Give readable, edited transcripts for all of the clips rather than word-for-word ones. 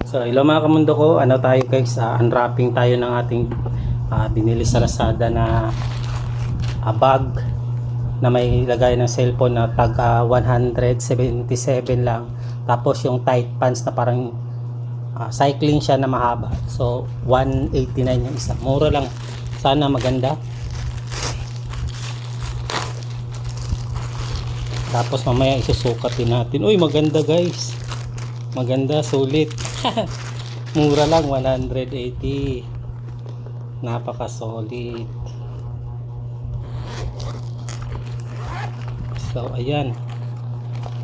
So hello mga kamundo ko, ano tayo guys, unwrapping tayo ng ating binili sa Lazada na bag na may lagay ng cellphone na tag 177 lang. Tapos yung tight pants na parang cycling siya na mahaba. So 189 yung isa. Mura lang. Sana maganda. Tapos mamaya isusukat din natin. Uy, maganda guys. Maganda, sulit. Mura lang, 180. Napaka solid. So ayan,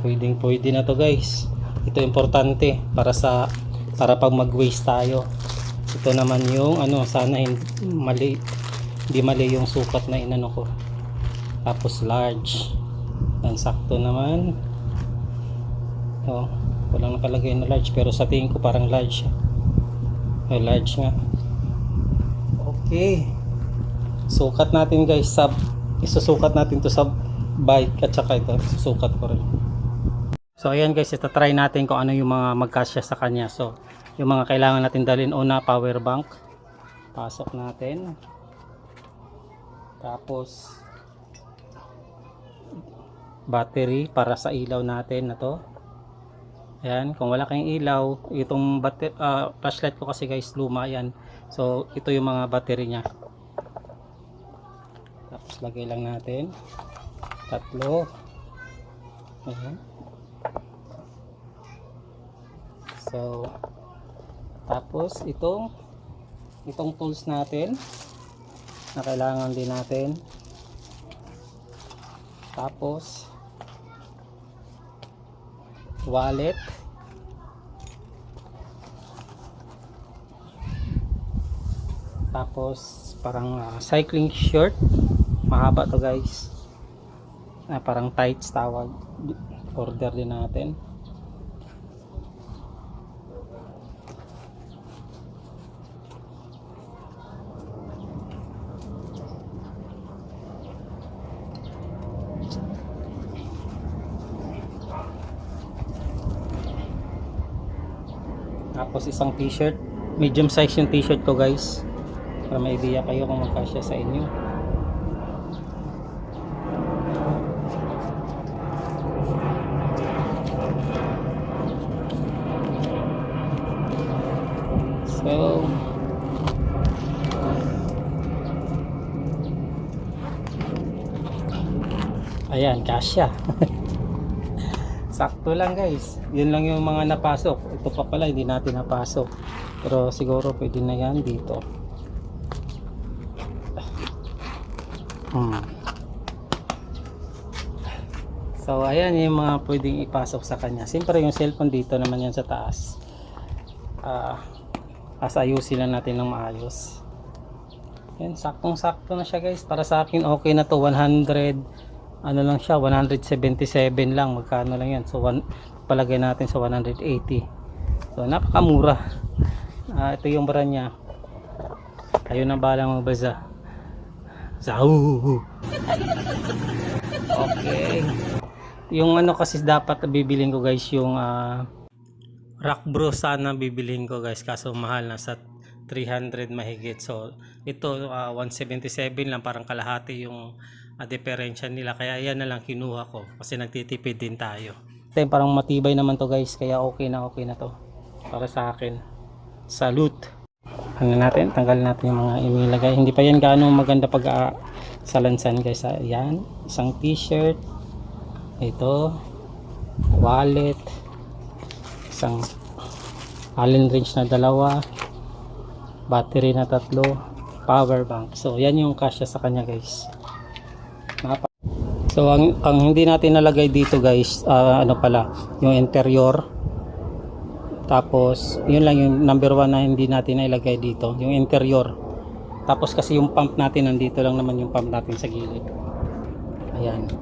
pwede na to guys. Ito importante para pag mag waste tayo. Ito naman yung sana hindi mali yung sukat na inano ko. Tapos large. Yan, sakto naman. Walang nakalagay na large, pero sa tingin ko parang large siya. Large nga. Okay, sukat natin guys. Isusukat natin to sa bike at saka ito susukat ko rin. So ayan guys, ito try natin kung ano yung mga magkasya sa kanya. So yung mga kailangan natin dalhin, una power bank, pasok natin. Tapos battery para sa ilaw natin na to. Ayan, kung wala kayong ilaw, itong flashlight ko kasi guys luma yan. So ito yung mga battery nya. Tapos lagay lang natin tatlo. Ayan. So tapos itong tools natin na kailangan din natin. Tapos wallet, tapos parang cycling shirt, mahaba to guys, parang tights tawag, order din natin. Tapos isang t-shirt, medium size yung t-shirt ko guys, para may idea kayo kung magkasya sa inyo. So ayan, kasya. Sakto lang guys. Yun lang yung mga napasok. Ito pa pala hindi natin napasok. Pero siguro pwede na yan dito. So ayan yung mga pwedeng ipasok sa kanya. Siyempre yung cellphone dito naman yan sa taas. Ayusin lang natin ng maayos. Yan, saktong sakto na siya guys. Para sa akin okay na to. 100 lang siya, 177 lang, magkano lang yan. So palagay natin sa 180. So napakamura. Ito yung brand niya. Ayun ang balang magbasa. Okay, yung kasi dapat bibilin ko guys, yung Rock Bro sana bibilin ko guys, kaso mahal na sa 300 mahigit. So ito 177 lang, parang kalahati yung diferensya nila, kaya yan na lang kinuha ko kasi nagtitipid din tayo. Parang matibay naman to guys, kaya okay na to para sa akin. Salute. Natin, tanggalin natin yung mga inilagay. Hindi pa yan gaano maganda pag salansan guys. Ayan, isang t-shirt, ito wallet, isang Allen wrench na 2, battery na 3, power bank. So yan yung kasya sa kanya guys. So ang hindi natin nalagay dito guys, yung interior. Tapos yun lang yung number 1 na hindi natin nailagay dito, yung interior. Tapos kasi yung pump natin, nandito lang naman yung pump natin sa gilid. Ayan,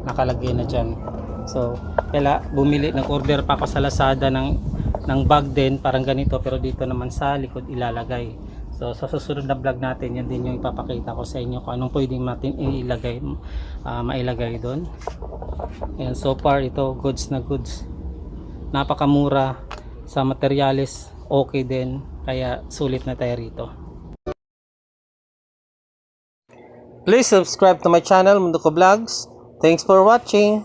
nakalagay na dyan. So nag-order pa ako sa Lazada ng bag din, parang ganito, pero dito naman sa likod ilalagay. So sa susunod na vlog natin, yan din yung ipapakita ko sa inyo kung anong pwedeng natin mailagay doon. And so far ito, goods na goods. Napakamura. sa materyales okay din, kaya sulit na tayo rito. Please subscribe to my channel Mundo Ko Vlogs. Thanks for watching.